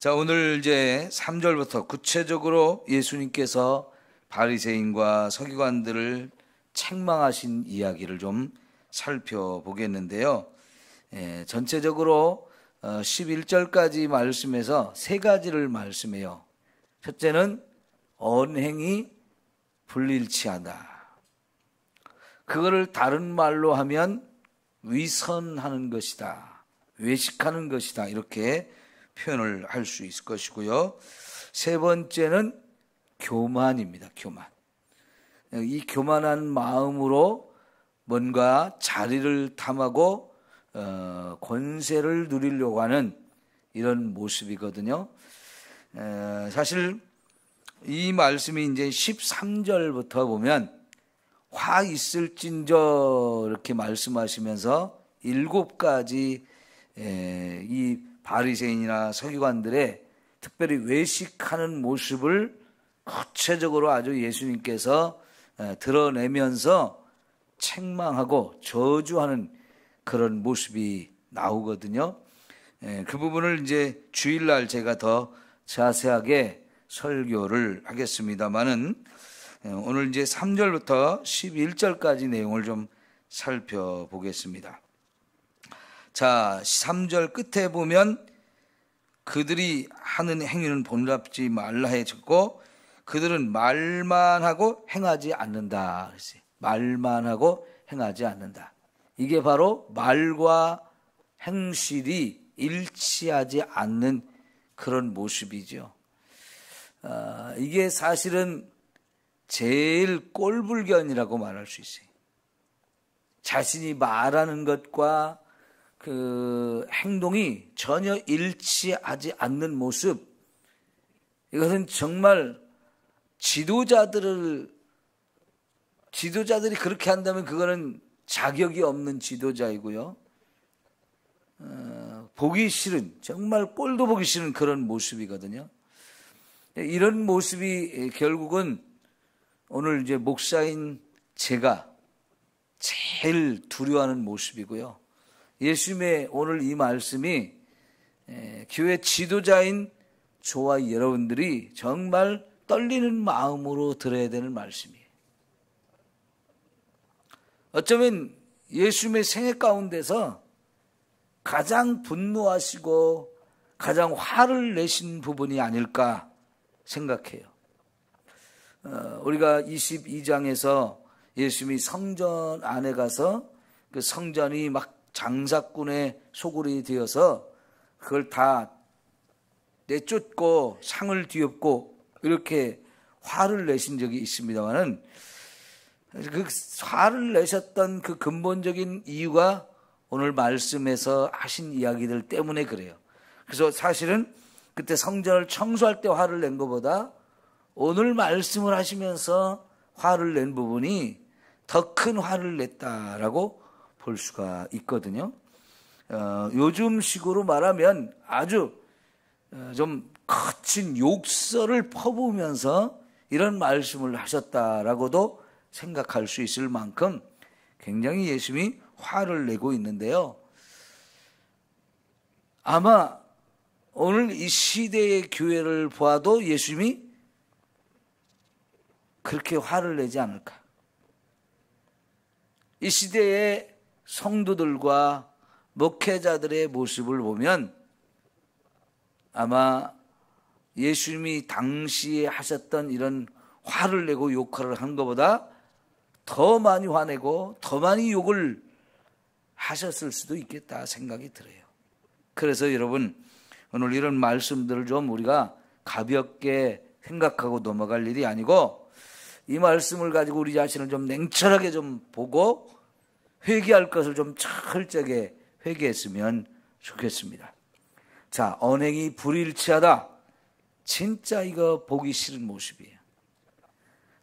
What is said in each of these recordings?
자, 오늘 이제 3절부터 구체적으로 예수님께서 바리새인과 서기관들을 책망하신 이야기를 좀 살펴보겠는데요. 전체적으로 11절까지 말씀에서 세 가지를 말씀해요. 첫째는 언행이 불일치하다. 그거를 다른 말로 하면 위선하는 것이다, 외식하는 것이다, 이렇게 표현을 할 수 있을 것이고요. 세 번째는 교만입니다. 교만. 이 교만한 마음으로 뭔가 자리를 탐하고 권세를 누리려고 하는 이런 모습이거든요. 사실 이 말씀이 이제 13절부터 보면 화 있을진저 이렇게 말씀하시면서 7가지 이 바리새인이나 서기관들의 특별히 외식하는 모습을 구체적으로 아주 예수님께서 드러내면서 책망하고 저주하는 그런 모습이 나오거든요. 그 부분을 이제 주일날 제가 더 자세하게 설교를 하겠습니다만은 오늘 이제 3절부터 11절까지 내용을 좀 살펴보겠습니다. 자, 3절 끝에 보면 그들이 하는 행위는 본답지 말라 해졌고 그들은 말만 하고 행하지 않는다 그랬어요. 말만 하고 행하지 않는다. 이게 바로 말과 행실이 일치하지 않는 그런 모습이죠. 이게 사실은 제일 꼴불견이라고 말할 수 있어요. 자신이 말하는 것과 그 행동이 전혀 일치하지 않는 모습, 이것은 정말 지도자들이 그렇게 한다면 그거는 자격이 없는 지도자이고요. 보기 싫은, 정말 꼴도 보기 싫은 그런 모습이거든요. 이런 모습이 결국은 오늘 이제 목사인 제가 제일 두려워하는 모습이고요. 예수님의 오늘 이 말씀이 교회 지도자인 저와 여러분들이 정말 떨리는 마음으로 들어야 되는 말씀이에요. 어쩌면 예수님의 생애 가운데서 가장 분노하시고 가장 화를 내신 부분이 아닐까 생각해요. 우리가 22장에서 예수님이 성전 안에 가서 그 성전이 막 장사꾼의 소굴이 되어서 그걸 다 내쫓고 상을 뒤엎고 이렇게 화를 내신 적이 있습니다만은 그 화를 내셨던 그 근본적인 이유가 오늘 말씀에서 하신 이야기들 때문에 그래요. 그래서 사실은 그때 성전을 청소할 때 화를 낸 것보다 오늘 말씀을 하시면서 화를 낸 부분이 더 큰 화를 냈다라고 볼 수가 있거든요. 요즘식으로 말하면 아주 좀 거친 욕설을 퍼부으면서 이런 말씀을 하셨다라고도 생각할 수 있을 만큼 굉장히 예수님이 화를 내고 있는데요. 아마 오늘 이 시대의 교회를 보아도 예수님이 그렇게 화를 내지 않을까. 이 시대의 성도들과 목회자들의 모습을 보면 아마 예수님이 당시에 하셨던 이런 화를 내고 욕을 한 것보다 더 많이 화내고 더 많이 욕을 하셨을 수도 있겠다 생각이 들어요. 그래서 여러분 오늘 이런 말씀들을 좀 우리가 가볍게 생각하고 넘어갈 일이 아니고 이 말씀을 가지고 우리 자신을 좀 냉철하게 좀 보고 회개할 것을 좀 철저하게 회개했으면 좋겠습니다. 자, 언행이 불일치하다. 진짜 이거 보기 싫은 모습이에요.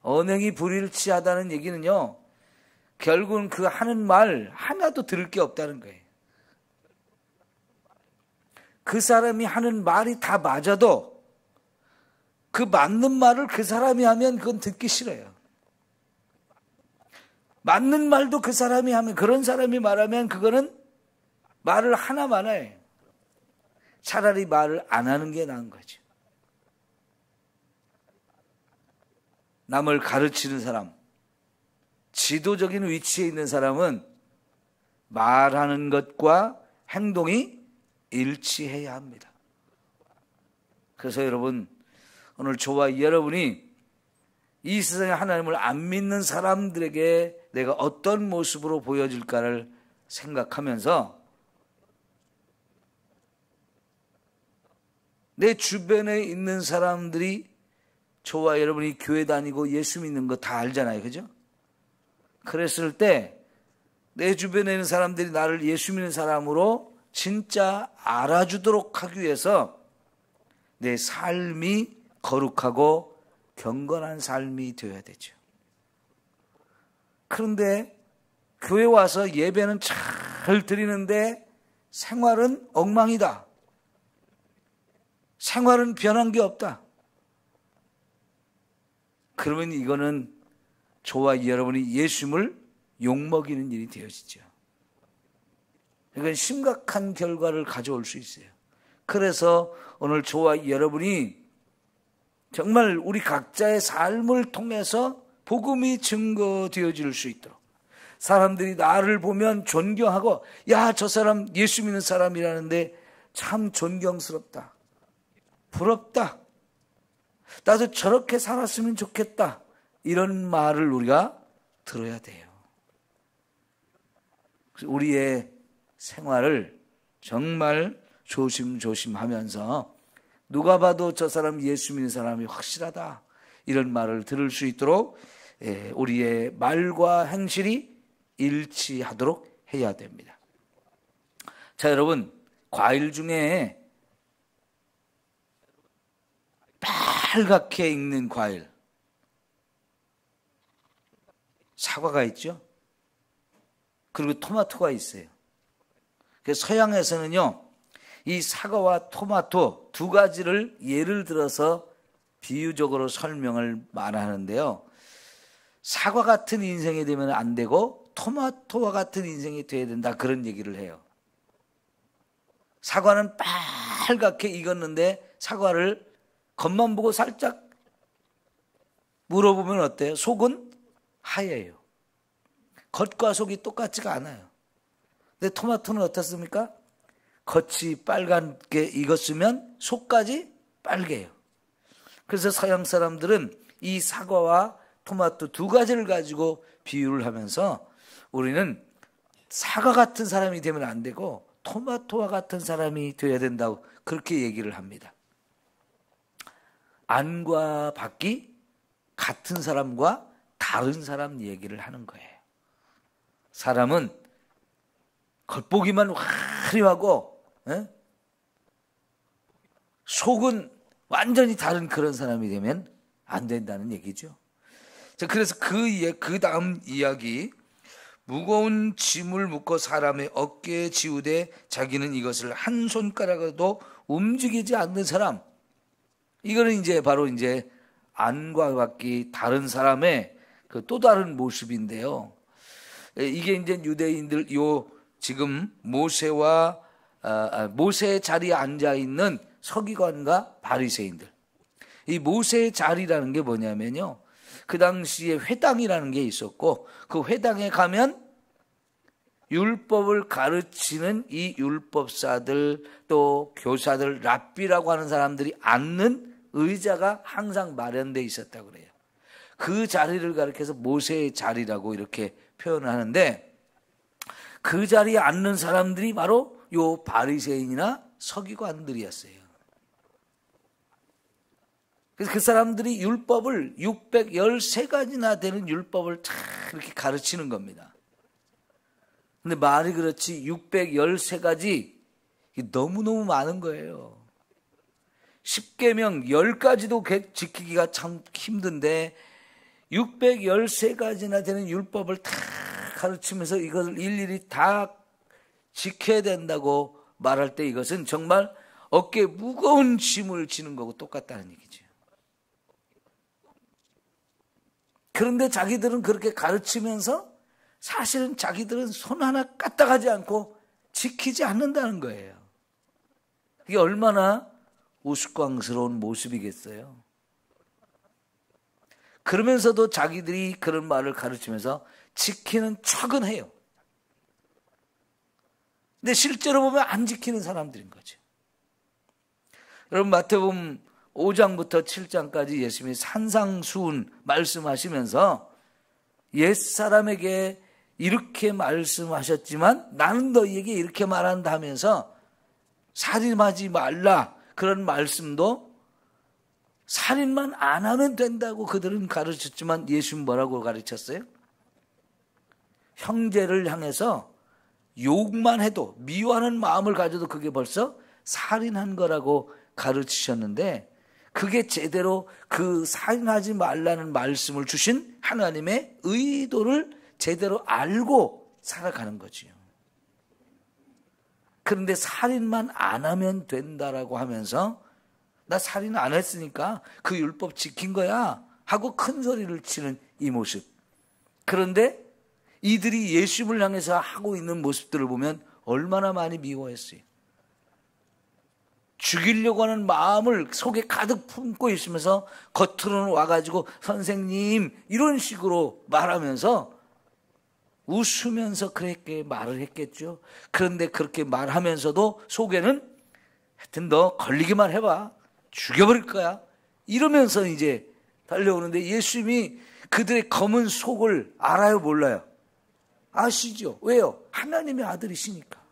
언행이 불일치하다는 얘기는요, 결국은 그 하는 말 하나도 들을 게 없다는 거예요. 그 사람이 하는 말이 다 맞아도 그 맞는 말을 그 사람이 하면 그건 듣기 싫어요. 맞는 말도 그 사람이 하면, 그런 사람이 말하면 그거는 말을 하나만 해요. 차라리 말을 안 하는 게 나은 거죠. 남을 가르치는 사람, 지도적인 위치에 있는 사람은 말하는 것과 행동이 일치해야 합니다. 그래서 여러분, 오늘 저와 여러분이 이 세상에 하나님을 안 믿는 사람들에게 내가 어떤 모습으로 보여질까를 생각하면서 내 주변에 있는 사람들이 저와 여러분이 교회 다니고 예수 믿는 거 다 알잖아요. 그죠? 그랬을 때 내 주변에 있는 사람들이 나를 예수 믿는 사람으로 진짜 알아주도록 하기 위해서 내 삶이 거룩하고 경건한 삶이 되어야 되죠. 그런데 교회 와서 예배는 잘 드리는데 생활은 엉망이다. 생활은 변한 게 없다. 그러면 이거는 저와 여러분이 예수님을 욕먹이는 일이 되어지죠. 이건 심각한 결과를 가져올 수 있어요. 그래서 오늘 저와 여러분이 정말 우리 각자의 삶을 통해서 복음이 증거되어질 수 있도록 사람들이 나를 보면 존경하고 야, 저 사람 예수 믿는 사람이라는데 참 존경스럽다. 부럽다. 나도 저렇게 살았으면 좋겠다. 이런 말을 우리가 들어야 돼요. 우리의 생활을 정말 조심조심하면서 누가 봐도 저 사람 예수 믿는 사람이 확실하다. 이런 말을 들을 수 있도록 우리의 말과 행실이 일치하도록 해야 됩니다. 자, 여러분, 과일 중에 빨갛게 익는 과일, 사과가 있죠. 그리고 토마토가 있어요. 그래서 서양에서는요, 이 사과와 토마토 두 가지를 예를 들어서 비유적으로 설명을 말하는데요. 사과 같은 인생이 되면 안 되고 토마토와 같은 인생이 돼야 된다, 그런 얘기를 해요. 사과는 빨갛게 익었는데 사과를 겉만 보고 살짝 물어보면 어때요? 속은 하얘요. 겉과 속이 똑같지가 않아요. 근데 토마토는 어떻습니까? 겉이 빨갛게 익었으면 속까지 빨개요. 그래서 서양 사람들은 이 사과와 토마토 두 가지를 가지고 비유를 하면서 우리는 사과 같은 사람이 되면 안 되고 토마토와 같은 사람이 되어야 된다고 그렇게 얘기를 합니다. 안과 밖이 같은 사람과 다른 사람 얘기를 하는 거예요. 사람은 겉보기만 화려하고 속은 완전히 다른 그런 사람이 되면 안 된다는 얘기죠. 자, 그래서 그 다음 이야기, 무거운 짐을 묶어 사람의 어깨에 지우되 자기는 이것을 한 손가락으로도 움직이지 않는 사람. 이거는 이제 바로 이제 안과 밖이 다른 사람의 그 또 다른 모습인데요. 이게 이제 유대인들 지금 모세의 자리에 앉아 있는 서기관과 바리새인들. 이 모세의 자리라는 게 뭐냐면요, 그 당시에 회당이라는 게 있었고 그 회당에 가면 율법을 가르치는 이 율법사들 또 교사들 랍비라고 하는 사람들이 앉는 의자가 항상 마련되어 있었다고 그래요. 그 자리를 가리켜서 모세의 자리라고 이렇게 표현하는데 그 자리에 앉는 사람들이 바로 요 바리새인이나 서기관들이었어요. 그래서 그 사람들이 율법을 613가지나 되는 율법을 다 이렇게 가르치는 겁니다. 근데 말이 그렇지 613가지 너무너무 많은 거예요. 10계명 10가지도 지키기가 참 힘든데 613가지나 되는 율법을 다 가르치면서 이것을 일일이 다 지켜야 된다고 말할 때 이것은 정말 어깨에 무거운 짐을 지는 거고 똑같다는 얘기죠. 그런데 자기들은 그렇게 가르치면서 사실은 자기들은 손 하나 까딱하지 않고 지키지 않는다는 거예요. 이게 얼마나 우스꽝스러운 모습이겠어요. 그러면서도 자기들이 그런 말을 가르치면서 지키는 척은 해요. 근데 실제로 보면 안 지키는 사람들인 거죠. 여러분, 마태복음 5장부터 7장까지 예수님이 산상수훈 말씀하시면서 옛사람에게 이렇게 말씀하셨지만 나는 너희에게 이렇게 말한다 하면서 살인하지 말라, 그런 말씀도 살인만 안 하면 된다고 그들은 가르쳤지만 예수님은 뭐라고 가르쳤어요? 형제를 향해서 욕만 해도, 미워하는 마음을 가져도 그게 벌써 살인한 거라고 가르치셨는데, 그게 제대로 그 살인하지 말라는 말씀을 주신 하나님의 의도를 제대로 알고 살아가는 거지요. 그런데 살인만 안 하면 된다라고 하면서 나 살인 안 했으니까 그 율법 지킨 거야 하고 큰 소리를 치는 이 모습. 그런데 이들이 예수님을 향해서 하고 있는 모습들을 보면 얼마나 많이 미워했어요. 죽이려고 하는 마음을 속에 가득 품고 있으면서 겉으로는 와가지고 선생님 이런 식으로 말하면서 웃으면서 그렇게 말을 했겠죠. 그런데 그렇게 말하면서도 속에는 하여튼 너 걸리기만 해봐, 죽여버릴 거야, 이러면서 이제 달려오는데 예수님이 그들의 검은 속을 알아요, 몰라요? 아시죠? 왜요? 하나님의 아들이시니까.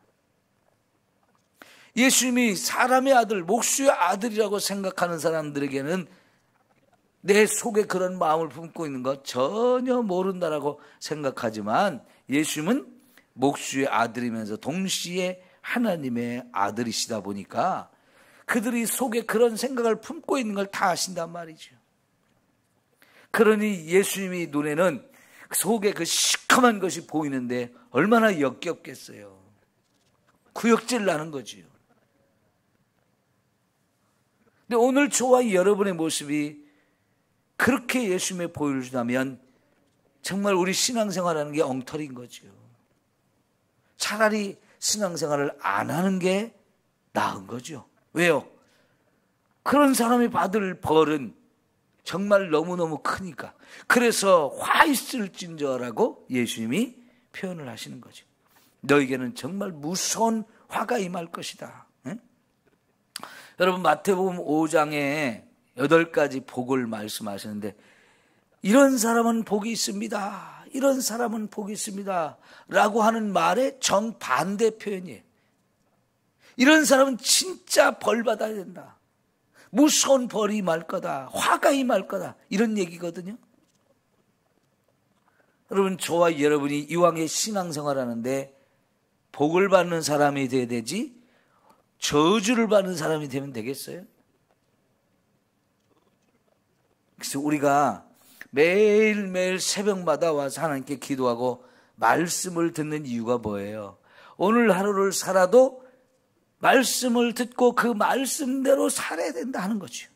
예수님이 사람의 아들, 목수의 아들이라고 생각하는 사람들에게는 내 속에 그런 마음을 품고 있는 것 전혀 모른다라고 생각하지만 예수님은 목수의 아들이면서 동시에 하나님의 아들이시다 보니까 그들이 속에 그런 생각을 품고 있는 걸 다 아신단 말이죠. 그러니 예수님이 눈에는 속에 그 시커먼 것이 보이는데 얼마나 역겹겠어요. 구역질 나는 거지요. 근데 오늘 저와 여러분의 모습이 그렇게 예수님의 보여준다면 정말 우리 신앙생활하는 게 엉터리인 거죠. 차라리 신앙생활을 안 하는 게 나은 거죠. 왜요? 그런 사람이 받을 벌은 정말 너무너무 크니까. 그래서 화 있을진저라고 예수님이 표현을 하시는 거죠. 너에게는 정말 무서운 화가 임할 것이다. 응? 여러분, 마태복음 5장에 8가지 복을 말씀하시는데 이런 사람은 복이 있습니다, 이런 사람은 복이 있습니다 라고 하는 말의 정반대 표현이에요. 이런 사람은 진짜 벌 받아야 된다, 무서운 벌이 임할 거다, 화가 임할 거다, 이런 얘기거든요. 여러분, 저와 여러분이 이왕에 신앙생활하는데 복을 받는 사람이 돼야 되지 저주를 받는 사람이 되면 되겠어요? 그래서 우리가 매일매일 새벽마다 와서 하나님께 기도하고 말씀을 듣는 이유가 뭐예요? 오늘 하루를 살아도 말씀을 듣고 그 말씀대로 살아야 된다 하는 거죠.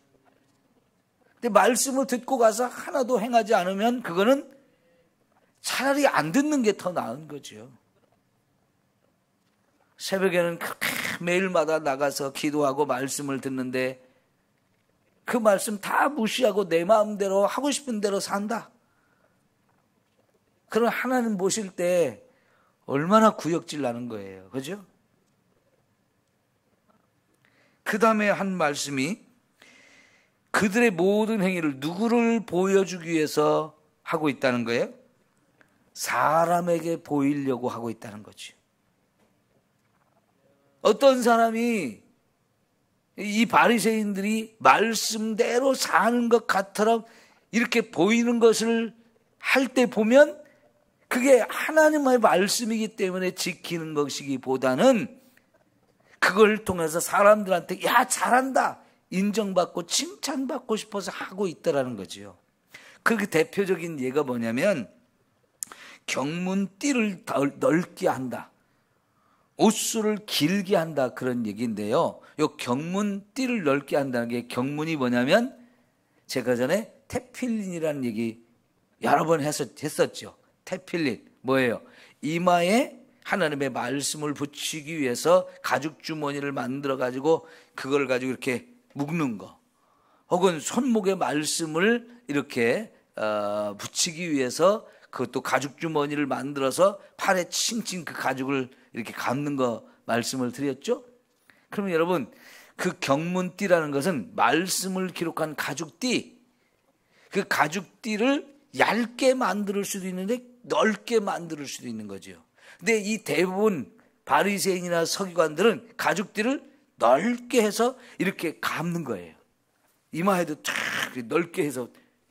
근데 말씀을 듣고 가서 하나도 행하지 않으면 그거는 차라리 안 듣는 게 더 나은 거죠. 새벽에는 그렇게 매일마다 나가서 기도하고 말씀을 듣는데 그 말씀 다 무시하고 내 마음대로 하고 싶은 대로 산다. 그럼 하나님 보실 때 얼마나 구역질 나는 거예요. 그죠? 그 다음에 한 말씀이 그들의 모든 행위를 누구를 보여주기 위해서 하고 있다는 거예요? 사람에게 보이려고 하고 있다는 거죠. 어떤 사람이 이 바리새인들이 말씀대로 사는 것 같처럼 이렇게 보이는 것을 할 때 보면 그게 하나님의 말씀이기 때문에 지키는 것이기보다는 그걸 통해서 사람들한테 야 잘한다 인정받고 칭찬받고 싶어서 하고 있다라는 거죠. 그 대표적인 예가 뭐냐면 경문띠를 넓게 한다, 옷수를 길게 한다, 그런 얘기인데요. 이 경문띠를 넓게 한다는 게, 경문이 뭐냐면 제가 전에 테필린이라는 얘기 여러 번 했었죠. 테필린 뭐예요? 이마에 하나님의 말씀을 붙이기 위해서 가죽 주머니를 만들어 가지고 그걸 가지고 이렇게 묶는 거, 혹은 손목에 말씀을 이렇게 붙이기 위해서 그것도 가죽 주머니를 만들어서 팔에 칭칭 그 가죽을 이렇게 감는 거 말씀을 드렸죠. 그러면 여러분, 그 경문띠라는 것은 말씀을 기록한 가죽띠, 그 가죽띠를 얇게 만들 수도 있는데 넓게 만들 수도 있는 거죠. 근데 이 대부분 바리새인이나 서기관들은 가죽띠를 넓게 해서 이렇게 감는 거예요. 이마에도 쫙 넓게 해서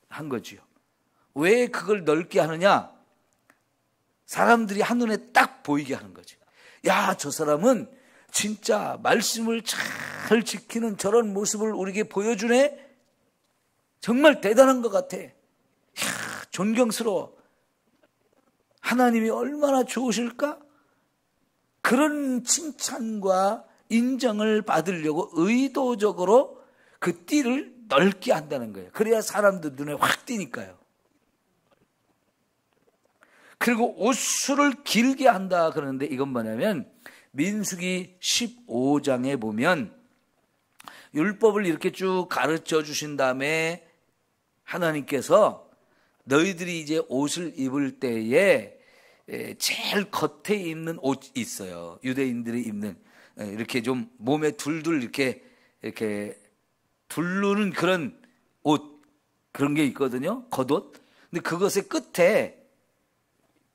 한 거지요. 왜 그걸 넓게 하느냐? 사람들이 한눈에 딱 보이게 하는 거죠. 야, 저 사람은 진짜 말씀을 잘 지키는 저런 모습을 우리에게 보여주네? 정말 대단한 것 같아. 이야, 존경스러워. 하나님이 얼마나 좋으실까? 그런 칭찬과 인정을 받으려고 의도적으로 그 띠를 넓게 한다는 거예요. 그래야 사람들 눈에 확 띄니까요. 그리고 옷수를 길게 한다 그러는데 이건 뭐냐면 민수기 15장에 보면 율법을 이렇게 쭉 가르쳐 주신 다음에 하나님께서 너희들이 이제 옷을 입을 때에 제일 겉에 입는 옷이 있어요. 유대인들이 입는 이렇게 좀 몸에 둘둘 이렇게 두르는 그런 옷, 그런 게 있거든요. 겉옷. 근데 그것의 끝에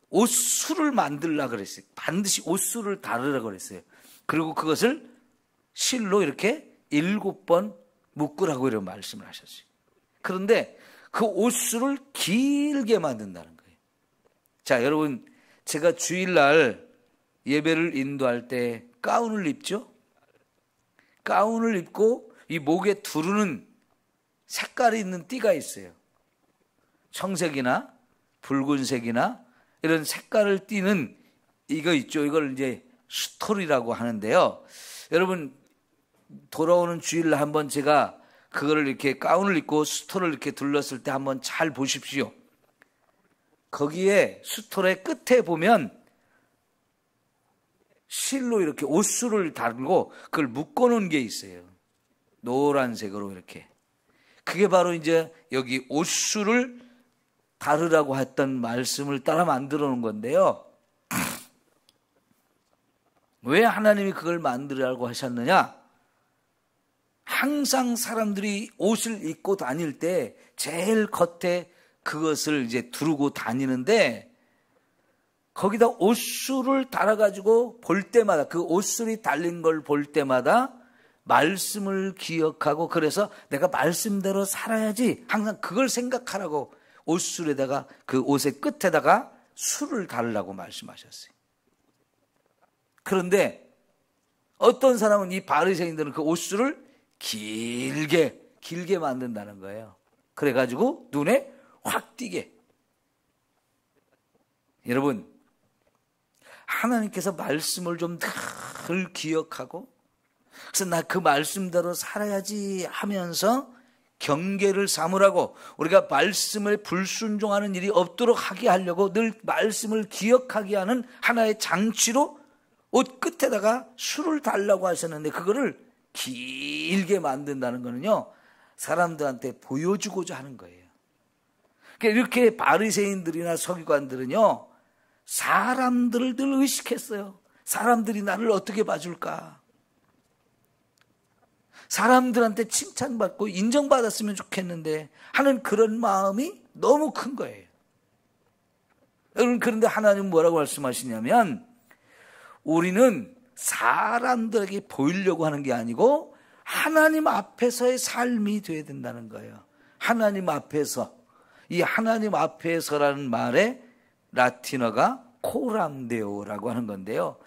옷수를 만들려고 그랬어요. 반드시 옷수를 다르라고 그랬어요. 그리고 그것을 실로 이렇게 7번 묶으라고 이런 말씀을 하셨어요. 그런데 그 옷수를 길게 만든다는 거예요. 자, 여러분, 제가 주일날 예배를 인도할 때 가운을 입죠? 가운을 입고 이 목에 두르는 색깔이 있는 띠가 있어요. 청색이나 붉은색이나 이런 색깔을 띠는 이거 있죠. 이걸 이제 스토리라고 하는데요. 여러분, 돌아오는 주일날 한번 제가 그거를 이렇게 가운을 입고 스토를 이렇게 둘렀을 때 한번 잘 보십시오. 거기에 스토의 끝에 보면 실로 이렇게 옷수를 달고 그걸 묶어놓은 게 있어요. 노란색으로 이렇게. 그게 바로 이제 여기 옷수를 다르라고 했던 말씀을 따라 만들어 놓은 건데요. 왜 하나님이 그걸 만들라고 하셨느냐? 항상 사람들이 옷을 입고 다닐 때 제일 겉에 그것을 이제 두르고 다니는데 거기다 옷수를 달아가지고 볼 때마다 그 옷술이 달린 걸 볼 때마다 말씀을 기억하고 그래서 내가 말씀대로 살아야지 항상 그걸 생각하라고 옷술에다가 그 옷의 끝에다가 술을 달라고 말씀하셨어요. 그런데 어떤 사람은 이 바리새인들은 그 옷술을 길게 만든다는 거예요. 그래가지고 눈에 확 띄게. 여러분, 하나님께서 말씀을 좀 늘 기억하고 그래서 나 그 말씀대로 살아야지 하면서 경계를 삼으라고 우리가 말씀에 불순종하는 일이 없도록 하게 하려고 늘 말씀을 기억하게 하는 하나의 장치로 옷 끝에다가 술을 달라고 하셨는데 그거를 길게 만든다는 거는요 사람들한테 보여주고자 하는 거예요. 그러니까 이렇게 바리새인들이나 서기관들은요 사람들을 늘 의식했어요. 사람들이 나를 어떻게 봐줄까? 사람들한테 칭찬받고 인정받았으면 좋겠는데 하는 그런 마음이 너무 큰 거예요. 여러분, 그런데 하나님 뭐라고 말씀하시냐면 우리는 사람들에게 보이려고 하는 게 아니고 하나님 앞에서의 삶이 돼야 된다는 거예요. 하나님 앞에서. 이 하나님 앞에서라는 말의 라틴어가 코람데오라고 하는 건데요.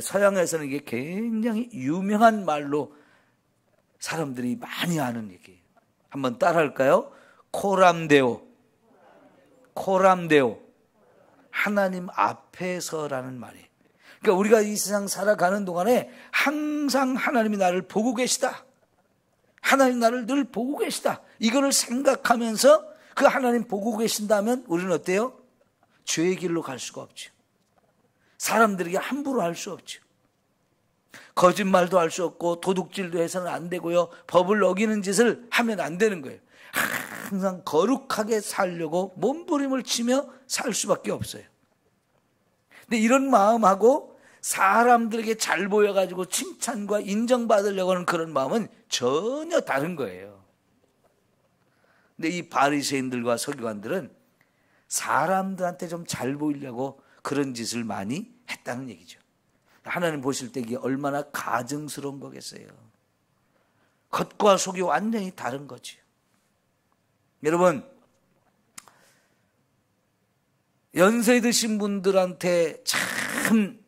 서양에서는 이게 굉장히 유명한 말로 사람들이 많이 아는 얘기예요. 한번 따라할까요? 코람데오. 코람데오. 하나님 앞에서라는 말이에요. 그러니까 우리가 이 세상 살아가는 동안에 항상 하나님이 나를 보고 계시다. 하나님 나를 늘 보고 계시다. 이거를 생각하면서 그 하나님 보고 계신다면 우리는 어때요? 죄의 길로 갈 수가 없죠. 사람들에게 함부로 할 수 없죠. 거짓말도 할 수 없고 도둑질도 해서는 안 되고요. 법을 어기는 짓을 하면 안 되는 거예요. 항상 거룩하게 살려고 몸부림을 치며 살 수밖에 없어요. 근데 이런 마음하고 사람들에게 잘 보여가지고 칭찬과 인정받으려고 하는 그런 마음은 전혀 다른 거예요. 근데 이 바리새인들과 서기관들은 사람들한테 좀 잘 보이려고 그런 짓을 많이 했다는 얘기죠. 하나님 보실 때 이게 얼마나 가증스러운 거겠어요. 겉과 속이 완전히 다른 거죠. 여러분, 연세 드신 분들한테 참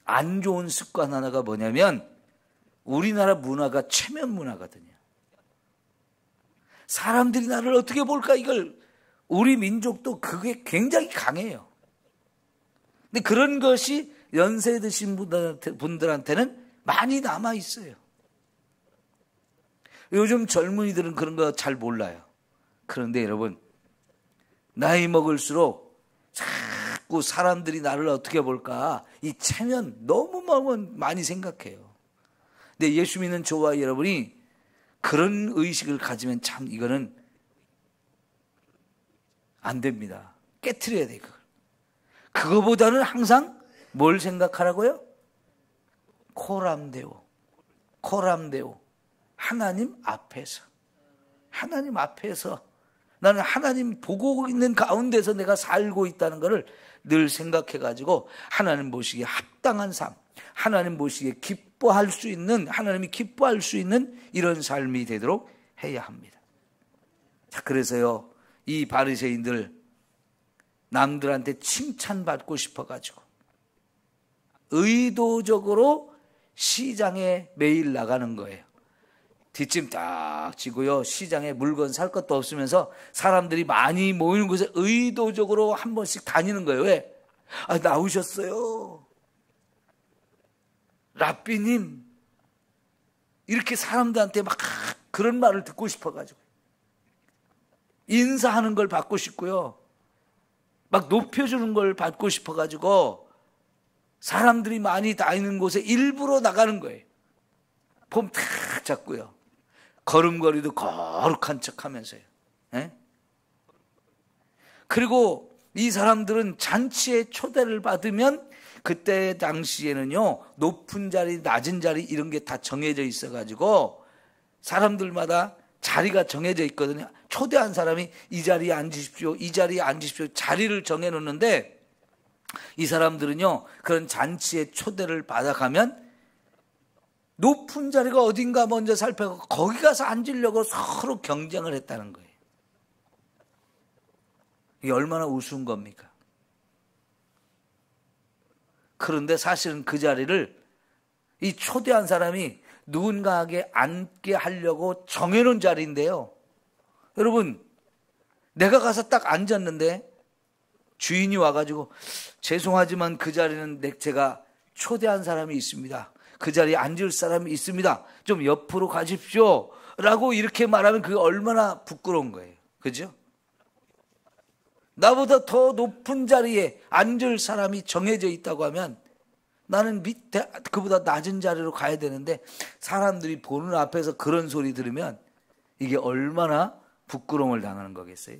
안 좋은 습관 하나가 뭐냐면 우리나라 문화가 체면 문화거든요. 사람들이 나를 어떻게 볼까, 이걸 우리 민족도 그게 굉장히 강해요. 근데 그런 것이 연세 드신 분들한테는 많이 남아 있어요. 요즘 젊은이들은 그런 거 잘 몰라요. 그런데 여러분, 나이 먹을수록 자꾸 사람들이 나를 어떻게 볼까, 이 체면 너무 많이 생각해요. 근데 예수 믿는 저와 여러분이 그런 의식을 가지면 참 이거는 안 됩니다. 깨트려야 돼요. 그거보다는 항상 뭘 생각하라고요? 코람데오. 하나님 앞에서 나는 하나님 보고 있는 가운데서 내가 살고 있다는 것을 늘 생각해가지고 하나님 보시기에 합당한 삶, 하나님 보시기에 기뻐할 수 있는, 하나님이 기뻐할 수 있는 이런 삶이 되도록 해야 합니다. 자, 그래서요, 이 바리새인들 남들한테 칭찬받고 싶어가지고 의도적으로 시장에 매일 나가는 거예요. 뒷짐 딱 지고요, 시장에 물건 살 것도 없으면서 사람들이 많이 모이는 곳에 의도적으로 한 번씩 다니는 거예요. 왜? 나오셨어요, 랍비님. 이렇게 사람들한테 막 그런 말을 듣고 싶어가지고 인사하는 걸 받고 싶고요, 막 높여주는 걸 받고 싶어가지고 사람들이 많이 다니는 곳에 일부러 나가는 거예요. 폼 탁 잡고요, 걸음걸이도 거룩한 척 하면서요. 그리고 이 사람들은 잔치에 초대를 받으면 그때 당시에는요, 높은 자리, 낮은 자리 이런 게 다 정해져 있어가지고 사람들마다 자리가 정해져 있거든요. 초대한 사람이 이 자리에 앉으십시오, 이 자리에 앉으십시오, 자리를 정해놓는데 이 사람들은요, 그런 잔치에 초대를 받아가면 높은 자리가 어딘가 먼저 살펴고 거기 가서 앉으려고 서로 경쟁을 했다는 거예요. 이게 얼마나 우스운 겁니까? 그런데 사실은 그 자리를 이 초대한 사람이 누군가에게 앉게 하려고 정해놓은 자리인데요. 여러분, 내가 가서 딱 앉았는데 주인이 와가지고 죄송하지만 그 자리는 제가 초대한 사람이 있습니다, 그 자리에 앉을 사람이 있습니다, 좀 옆으로 가십시오 라고 이렇게 말하면 그게 얼마나 부끄러운 거예요. 그죠? 나보다 더 높은 자리에 앉을 사람이 정해져 있다고 하면 나는 밑에 그보다 낮은 자리로 가야 되는데 사람들이 보는 앞에서 그런 소리 들으면 이게 얼마나 부끄러움을 당하는 거겠어요?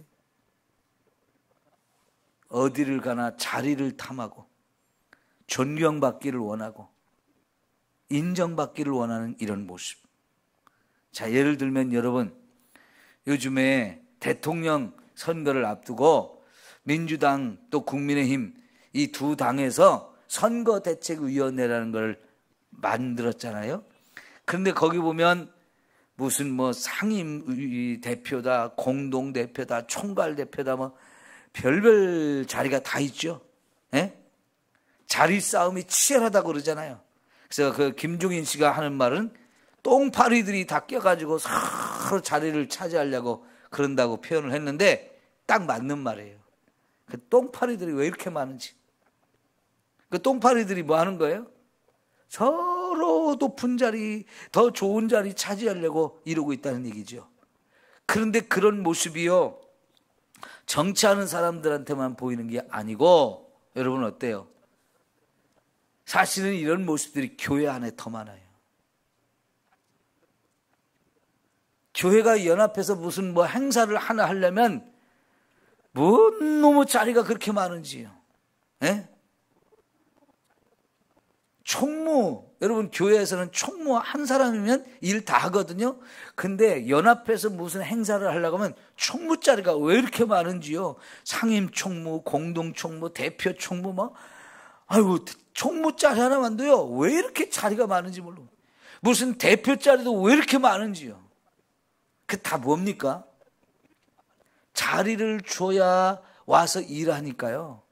어디를 가나 자리를 탐하고 존경받기를 원하고 인정받기를 원하는 이런 모습. 자, 예를 들면 여러분, 요즘에 대통령 선거를 앞두고 민주당 또 국민의힘 이 두 당에서 선거대책위원회라는 걸 만들었잖아요. 그런데 거기 보면 무슨 뭐 상임 대표다, 공동 대표다, 총괄 대표다, 뭐 별별 자리가 다 있죠. 자리 싸움이 치열하다고 그러잖아요. 그래서 그 김종인 씨가 하는 말은 똥파리들이 다 껴가지고 서로 자리를 차지하려고 그런다고 표현을 했는데 딱 맞는 말이에요. 그 똥파리들이 왜 이렇게 많은지. 그 똥파리들이 뭐 하는 거예요? 서로 높은 자리, 더 좋은 자리 차지하려고 이러고 있다는 얘기죠. 그런데 그런 모습이요, 정치하는 사람들한테만 보이는 게 아니고, 여러분 어때요? 사실은 이런 모습들이 교회 안에 더 많아요. 교회가 연합해서 무슨 뭐 행사를 하나 하려면 뭔 놈의 자리가 그렇게 많은지요. 예? 총무, 여러분 교회에서는 총무 한 사람이면 일 다 하거든요. 근데 연합해서 무슨 행사를 하려고 하면 총무 자리가 왜 이렇게 많은지요. 상임 총무, 공동 총무, 대표 총무 막 아이고 총무 자리 하나만도요. 왜 이렇게 자리가 많은지 몰라. 무슨 대표 자리도 왜 이렇게 많은지요. 그 다 뭡니까? 자리를 줘야 와서 일하니까요.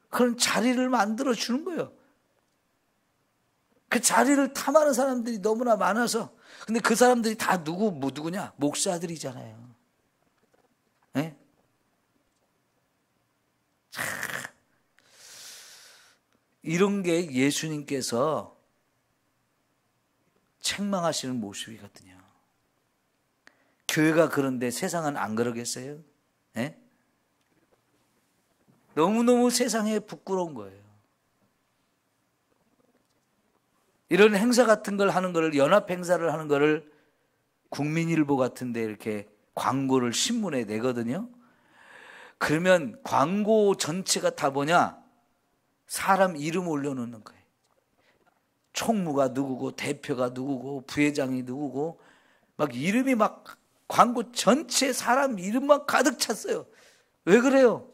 그런 자리를 만들어 주는 거예요. 그 자리를 탐하는 사람들이 너무나 많아서. 근데 그 사람들이 다 누구냐? 목사들이잖아요. 네? 이런 게 예수님께서 책망하시는 모습이거든요. 교회가 그런데 세상은 안 그러겠어요? 네? 너무너무 세상에 부끄러운 거예요. 이런 행사 같은 걸 하는 거를, 연합 행사를 하는 거를 국민일보 같은 데 이렇게 광고를 신문에 내거든요. 그러면 광고 전체가 다 뭐냐? 사람 이름 올려놓는 거예요. 총무가 누구고 대표가 누구고 부회장이 누구고 막 이름이 막 광고 전체 사람 이름만 가득 찼어요. 왜 그래요?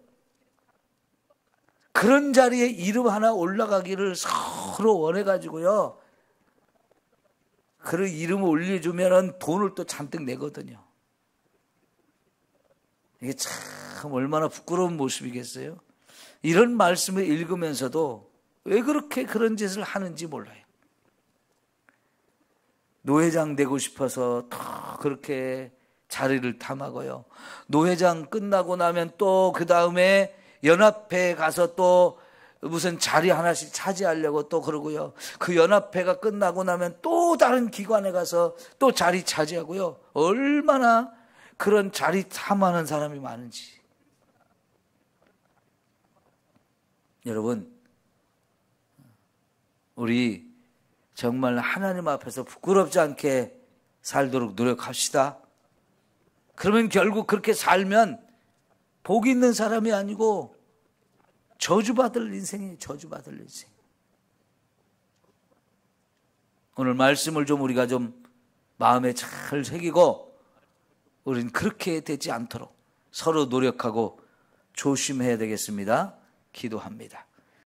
그런 자리에 이름 하나 올라가기를 서로 원해가지고요. 그 이름을 올려주면 돈을 또 잔뜩 내거든요. 이게 참 얼마나 부끄러운 모습이겠어요? 이런 말씀을 읽으면서도 왜 그렇게 그런 짓을 하는지 몰라요. 노회장 되고 싶어서 더 그렇게 자리를 탐하고요. 노회장 끝나고 나면 또 그 다음에 연합회에 가서 또 무슨 자리 하나씩 차지하려고 또 그러고요. 그 연합회가 끝나고 나면 또 다른 기관에 가서 또 자리 차지하고요. 얼마나 그런 자리 탐하는 사람이 많은지. 여러분, 우리 정말 하나님 앞에서 부끄럽지 않게 살도록 노력합시다. 그러면 결국 그렇게 살면 복 있는 사람이 아니고 저주받을 인생이에요. 저주받을 인생. 오늘 말씀을 좀 우리가 좀 마음에 잘 새기고 우리는 그렇게 되지 않도록 서로 노력하고 조심해야 되겠습니다. 기도합니다.